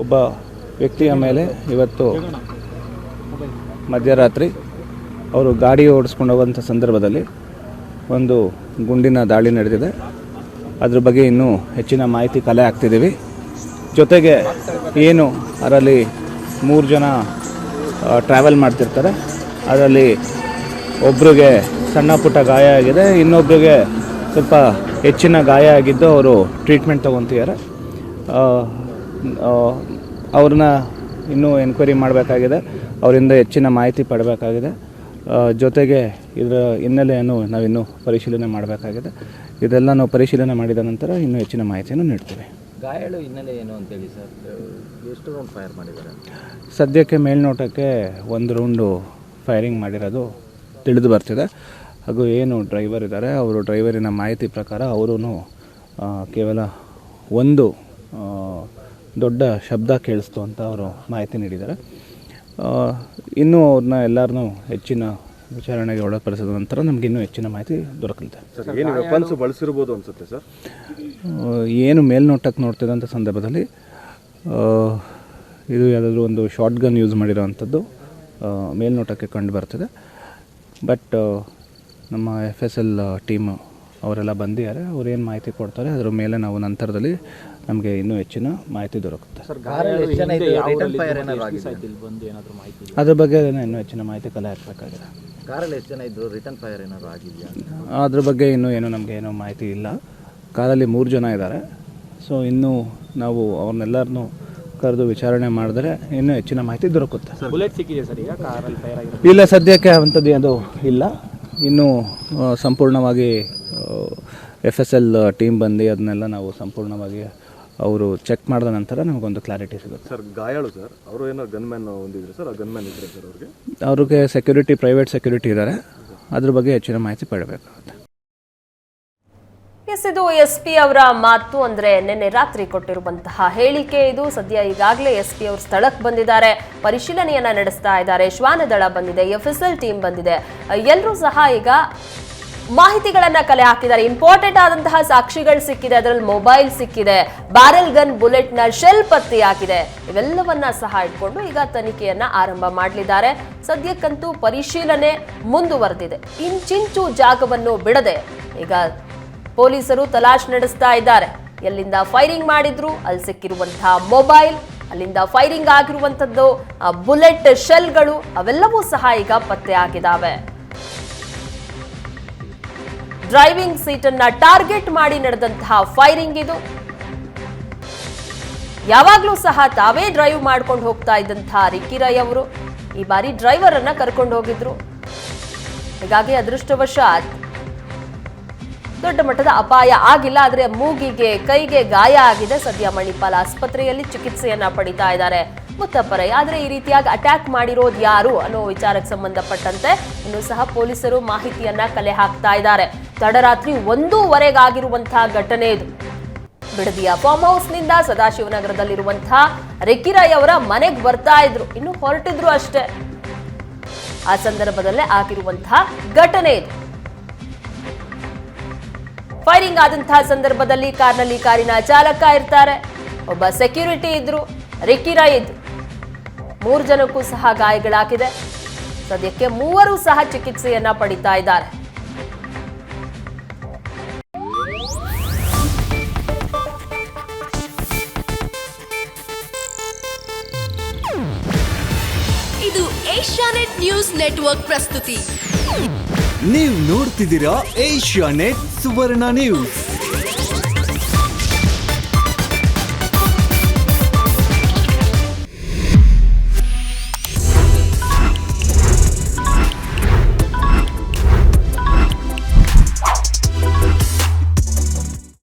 ಒಬ್ಬ ವ್ಯಕ್ತಿಯ ಮೇಲೆ ಇವತ್ತು ಮಧ್ಯರಾತ್ರಿ ಅವರು ಗಾಡಿ ಓಡಿಸ್ಕೊಂಡು ಹೋಗುವಂಥ ಸಂದರ್ಭದಲ್ಲಿ ಒಂದು ಗುಂಡಿನ ದಾಳಿ ನಡೆದಿದೆ. ಅದ್ರ ಬಗ್ಗೆ ಇನ್ನೂ ಹೆಚ್ಚಿನ ಮಾಹಿತಿ ಕಲೆ ಹಾಕ್ತಿದ್ದೀವಿ. ಜೊತೆಗೆ ಏನು ಅದರಲ್ಲಿ 3 ಜನ ಟ್ರಾವೆಲ್ ಮಾಡ್ತಿರ್ತಾರೆ, ಅದರಲ್ಲಿ ಒಬ್ರಿಗೆ ಸಣ್ಣ ಪುಟ್ಟ ಗಾಯ ಆಗಿದೆ, ಇನ್ನೊಬ್ರಿಗೆ ಸ್ವಲ್ಪ ಹೆಚ್ಚಿನ ಗಾಯ ಆಗಿದ್ದು ಅವರು ಟ್ರೀಟ್ಮೆಂಟ್ ತೊಗೊತಿದ್ದಾರೆ. ಅವ್ರನ್ನ ಇನ್ನೂ ಎನ್ಕ್ವೈರಿ ಮಾಡಬೇಕಾಗಿದೆ, ಅವರಿಂದ ಹೆಚ್ಚಿನ ಮಾಹಿತಿ ಪಡಬೇಕಾಗಿದೆ. ಜೊತೆಗೆ ಇದರ ಹಿನ್ನೆಲೆಯನ್ನು ನಾವಿನ್ನೂ ಪರಿಶೀಲನೆ ಮಾಡಬೇಕಾಗಿದೆ. ಇದೆಲ್ಲ ನಾವು ಪರಿಶೀಲನೆ ಮಾಡಿದ ನಂತರ ಇನ್ನೂ ಹೆಚ್ಚಿನ ಮಾಹಿತಿಯನ್ನು ನೀಡ್ತೀವಿ. ಗಾಯಾಳು ಹಿನ್ನೆಲೆ ಏನು ಅಂತೇಳಿ ಸರ್, ಎಷ್ಟು ರೌಂಡ್ ಫೈರ್ ಮಾಡಿದ್ದಾರೆ? ಸದ್ಯಕ್ಕೆ ಮೇಲ್ನೋಟಕ್ಕೆ 1 ರೌಂಡು ಫೈರಿಂಗ್ ಮಾಡಿರೋದು ತಿಳಿದು ಬರ್ತಿದೆ. ಹಾಗೂ ಏನು ಡ್ರೈವರ್ ಇದ್ದಾರೆ, ಅವರು ಡ್ರೈವರಿನ ಮಾಹಿತಿ ಪ್ರಕಾರ ಅವರೂ ಕೇವಲ ಒಂದು ದೊಡ್ಡ ಶಬ್ದ ಕೇಳಿಸ್ತು ಅಂತ ಅವರು ಮಾಹಿತಿ ನೀಡಿದ್ದಾರೆ. ಇನ್ನೂ ಅವ್ರನ್ನ ಎಲ್ಲರನ್ನೂ ಹೆಚ್ಚಿನ ವಿಚಾರಣೆಗೆ ಒಳಪಡಿಸಿದ ನಂತರ ನಮಗೆ ಇನ್ನೂ ಹೆಚ್ಚಿನ ಮಾಹಿತಿ ದೊರಕಲಿದೆ. ಏನು ವೆಪನ್ಸ್ ಬಳಸಿರ್ಬೋದು ಅನ್ಸುತ್ತೆ ಸರ್? ಏನು ಮೇಲ್ನೋಟಕ್ಕೆ ನೋಡ್ತಿದ್ದಂಥ ಸಂದರ್ಭದಲ್ಲಿ ಇದು ಯಾವುದಾದ್ರೂ ಒಂದು ಶಾರ್ಟ್ ಗನ್ ಯೂಸ್ ಮಾಡಿರೋವಂಥದ್ದು ಮೇಲ್ನೋಟಕ್ಕೆ ಕಂಡು ಬರ್ತಿದೆ. ಬಟ್ ನಮ್ಮ FSL ಟೀಮು ಅವರೆಲ್ಲ ಬಂದಿದ್ದಾರೆ, ಅವ್ರೇನು ಮಾಹಿತಿ ಕೊಡ್ತಾರೆ ಅದರ ಮೇಲೆ ನಾವು ನಂತರದಲ್ಲಿ ನಮಗೆ ಇನ್ನೂ ಹೆಚ್ಚಿನ ಮಾಹಿತಿ ದೊರಕುತ್ತೆ. ಅದ್ರ ಬಗ್ಗೆ ಇನ್ನೂ ಹೆಚ್ಚಿನ ಮಾಹಿತಿ ಕಲೆ ಹಾಕಬೇಕಾಗಿದೆ. ಕಾರಲ್ಲಿ ಎಷ್ಟು ಜನ ಇದ್ದರು? ರಿಟರ್ನ್ ಫೈರ್ ಏನಾದರೂ ಆಗಿದೆಯಾ? ಅದ್ರ ಬಗ್ಗೆ ಇನ್ನೂ ನಮಗೆ ಏನೂ ಮಾಹಿತಿ ಇಲ್ಲ. ಕಾರಲ್ಲಿ 3 ಜನ ಇದ್ದಾರೆ. ಸೊ ಇನ್ನೂ ನಾವು ಅವ್ರನ್ನೆಲ್ಲರನ್ನೂ ಕರೆದು ವಿಚಾರಣೆ ಮಾಡಿದ್ರೆ ಇನ್ನೂ ಹೆಚ್ಚಿನ ಮಾಹಿತಿ ದೊರಕುತ್ತೆ. ಬುಲೆಟ್ ಸಿಕ್ಕಿದೆ ಸರ್ ಈಗ ಕಾರಲ್ಲಿ ಫೈರ್ ಆಗಿದೆ? ಇಲ್ಲ, ಸದ್ಯಕ್ಕೆ ಅಂಥದ್ದು ಅದು ಇಲ್ಲ. ಇನ್ನೂ ಸಂಪೂರ್ಣವಾಗಿ FSL ಟೀಮ್ ಬಂದು ಅದನ್ನೆಲ್ಲ ನಾವು ಸಂಪೂರ್ಣವಾಗಿ ಅವರು ಚೆಕ್ ಮಾಡಿದ ನಂತರ ನಮಗೊಂದು ಕ್ಲಾರಿಟಿ ಸಿಗುತ್ತೆ. ಸರ್ ಗಾಯಾಳು ಸರ್ ಅವರು ಏನೋ ಗನ್ಮ್ಯಾನ್ ಹೊಂದಿದ್ರು ಸರ್, ಆ ಗನ್ಮ್ಯಾನ್ ಇದ್ದಾರೆ ಸರ್ ಅವ್ರಿಗೆ ಸೆಕ್ಯೂರಿಟಿ, ಪ್ರೈವೇಟ್ ಸೆಕ್ಯೂರಿಟಿ ಇದ್ದಾರೆ, ಅದ್ರ ಬಗ್ಗೆ ಹೆಚ್ಚಿನ ಮಾಹಿತಿ ಪಡಬೇಕಾಗುತ್ತೆ. ಎಸ್, ಇದು SP ಅವರ ಮಾತು. ಅಂದರೆ ನಿನ್ನೆ ರಾತ್ರಿ ಕೊಟ್ಟಿರುವಂತಹ ಹೇಳಿಕೆ ಇದು. ಸದ್ಯ ಈಗಾಗಲೇ SP ಅವರು ಸ್ಥಳಕ್ಕೆ ಬಂದಿದ್ದಾರೆ, ಪರಿಶೀಲನೆಯನ್ನ ನಡೆಸ್ತಾ ಇದ್ದಾರೆ. ಶ್ವಾನದಳ ಬಂದಿದೆ, FSL ಟೀಮ್ ಬಂದಿದೆ, ಎಲ್ಲರೂ ಸಹ ಈಗ ಮಾಹಿತಿಗಳನ್ನ ಕಲೆ ಹಾಕಿದ್ದಾರೆ. ಇಂಪಾರ್ಟೆಂಟ್ ಆದಂತಹ ಸಾಕ್ಷಿಗಳು ಸಿಕ್ಕಿದೆ, ಅದರಲ್ಲಿ ಮೊಬೈಲ್ ಸಿಕ್ಕಿದೆ, ಬ್ಯಾರೆಲ್ ಗನ್ ಬುಲೆಟ್ ನ ಶೆಲ್ ಪತ್ತೆಯಾಗಿದೆ. ಇವೆಲ್ಲವನ್ನ ಸಹ ಇಟ್ಕೊಂಡು ಈಗ ತನಿಖೆಯನ್ನ ಆರಂಭ ಮಾಡಲಿದ್ದಾರೆ. ಸದ್ಯಕ್ಕಂತೂ ಪರಿಶೀಲನೆ ಮುಂದುವರೆದಿದೆ. ಇಂಚಿಂಚು ಜಾಗವನ್ನು ಬಿಡದೆ ಈಗ ಪೊಲೀಸರು ತಲಾಶ್ ನಡೆಸ್ತಾ ಇದ್ದಾರೆ. ಎಲ್ಲಿಂದ ಫೈರಿಂಗ್ ಮಾಡಿದ್ರು, ಅಲ್ಲಿ ಸಿಕ್ಕಿರುವಂತಹ ಮೊಬೈಲ್, ಅಲ್ಲಿಂದ ಫೈರಿಂಗ್ ಆಗಿರುವಂತದ್ದು ಬುಲೆಟ್ ಶೆಲ್ಗಳು, ಅವೆಲ್ಲವೂ ಸಹ ಈಗ ಪತ್ತೆ ಆಗಿದ್ದಾವೆ. ಡ್ರೈವಿಂಗ್ ಸೀಟ್ ಅನ್ನ ಟಾರ್ಗೆಟ್ ಮಾಡಿ ನಡೆದಂತಹ ಫೈರಿಂಗ್ ಇದು. ಯಾವಾಗ್ಲೂ ಸಹ ತಾವೇ ಡ್ರೈವ್ ಮಾಡ್ಕೊಂಡು ಹೋಗ್ತಾ ಇದ್ದಂತಹ ರಿಕ್ಕಿ ರೈ ಅವರು ಈ ಬಾರಿ ಡ್ರೈವರ್ ಅನ್ನ ಕರ್ಕೊಂಡು ಹೋಗಿದ್ರು. ಹೀಗಾಗಿ ಅದೃಷ್ಟವಶಾತ್ ದೊಡ್ಡ ಮಟ್ಟದ ಅಪಾಯ ಆಗಿಲ್ಲ. ಆದ್ರೆ ಮೂಗಿಗೆ, ಕೈಗೆ ಗಾಯ ಆಗಿದೆ. ಸದ್ಯ ಮಣಿಪಾಲ್ ಆಸ್ಪತ್ರೆಯಲ್ಲಿ ಚಿಕಿತ್ಸೆಯನ್ನ ಪಡಿತಾ ಇದ್ದಾರೆ ಮುತ್ತಪ್ಪರೈ. ಆದ್ರೆ ಈ ರೀತಿಯಾಗಿ ಅಟ್ಯಾಕ್ ಮಾಡಿರೋದು ಯಾರು ಅನ್ನೋ ವಿಚಾರಕ್ಕೆ ಸಂಬಂಧಪಟ್ಟಂತೆ ಇನ್ನೂ ಸಹ ಪೊಲೀಸರು ಮಾಹಿತಿಯನ್ನ ಕಲೆ ಹಾಕ್ತಾ ಇದ್ದಾರೆ. ತಡರಾತ್ರಿ 1:15 ಘಟನೆ ಇದು. ಬಿಡದಿಯ ಫಾರ್ಮ್ ಹೌಸ್ ನಿಂದ ಸದಾಶಿವನಗರದಲ್ಲಿರುವಂತಹ ರಿಕ್ಕಿ ರೈ ಅವರ ಮನೆಗೆ ಬರ್ತಾ ಇದ್ರು, ಇನ್ನು ಹೊರಟಿದ್ರು ಅಷ್ಟೇ. ಆ ಸಂದರ್ಭದಲ್ಲೇ ಆಗಿರುವಂತಹ ಘಟನೆ ಇದು. ಫೈರಿಂಗ್ ಆದಂತಹ ಸಂದರ್ಭದಲ್ಲಿ ಕಾರ್ನಲ್ಲಿ ಕಾರಿನ ಚಾಲಕ ಇರ್ತಾರೆ, ಒಬ್ಬ ಸೆಕ್ಯೂರಿಟಿ ಇದ್ರು, ರಿಕ್ಕಿ ರೈ ಇದ್ರು. 3 ಜನಕ್ಕೂ ಸಹ ಗಾಯಗಳಾಗಿದೆ. ಸದ್ಯಕ್ಕೆ 3 ಸಹ ಚಿಕಿತ್ಸೆಯನ್ನ ಪಡಿತಾ ಇದ್ದಾರೆ. ಇದು ಏಷ್ಯಾನೆಟ್ ನ್ಯೂಸ್ ನೆಟ್ವರ್ಕ್ ಪ್ರಸ್ತುತಿ. ನೀವು ನೋಡ್ತಿದ್ದೀರಾ ಏಷ್ಯಾನೆಟ್ ಸುವರ್ಣ ನ್ಯೂಸ್.